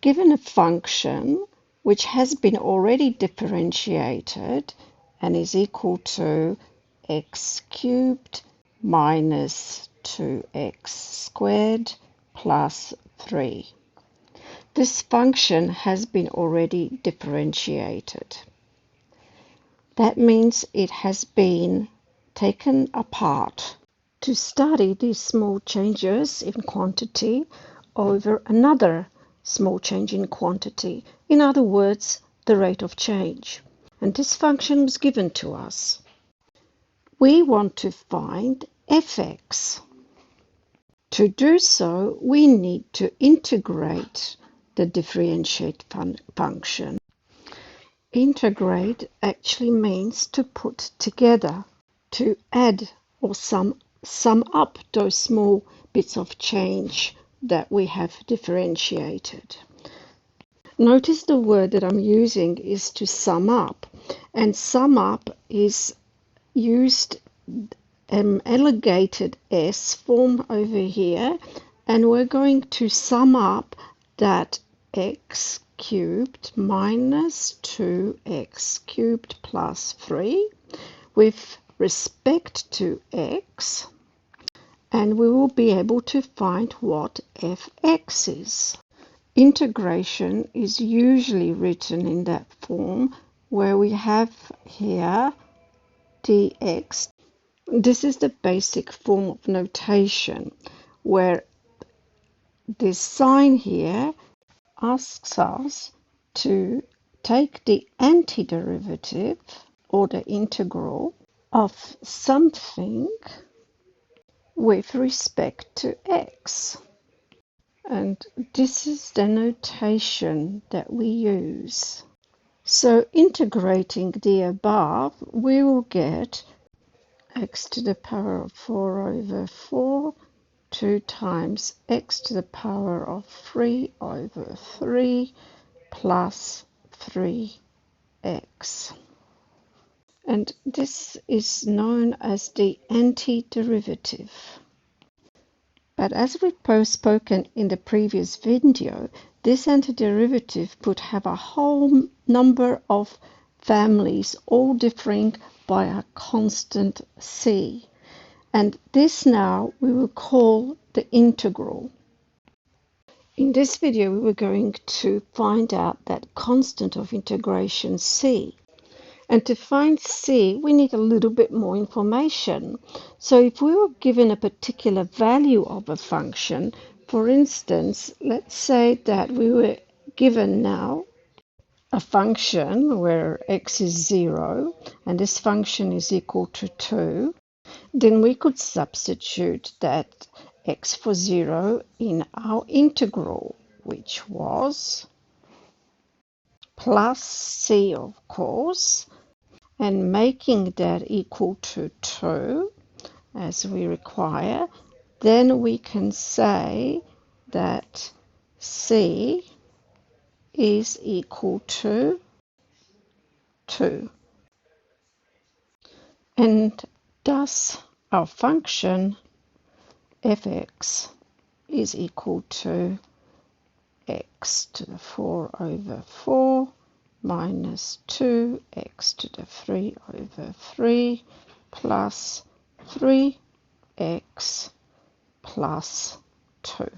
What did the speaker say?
Given a function which has been already differentiated and is equal to x cubed minus 2x squared plus 3. This function has been already differentiated. That means it has been taken apart to study these small changes in quantity over another small change in quantity. In other words, the rate of change. And this function was given to us. We want to find fx. To do so, we need to integrate the differentiate function. Integrate actually means to put together, to add or sum up those small bits of change that we have differentiated. Notice the word that I'm using is to sum up, and sum up is used elongated S form over here, and we're going to sum up that x cubed minus 2x cubed plus 3 with respect to x, and we will be able to find what fx is. Integration is usually written in that form where we have here dx. This is the basic form of notation where this sign here asks us to take the antiderivative or the integral of something with respect to x. And this is the notation that we use. So integrating the above, we will get x to the power of 4 over 4, 2 times x to the power of 3 over 3 plus 3x. And this is known as the antiderivative. But as we've spoken in the previous video, this antiderivative could have a whole number of families, all differing by a constant c. And this now we will call the integral. In this video, we were going to find out that constant of integration c. And to find c, we need a little bit more information. So if we were given a particular value of a function, for instance, let's say that we were given now a function where x is 0 and this function is equal to 2, then we could substitute that x for 0 in our integral, which was plus c, of course, and making that equal to 2 as we require, then we can say that c is equal to 2. And thus our function fx is equal to x to the 4 over 4 minus 2x to the 3 over 3 plus 3x plus 2.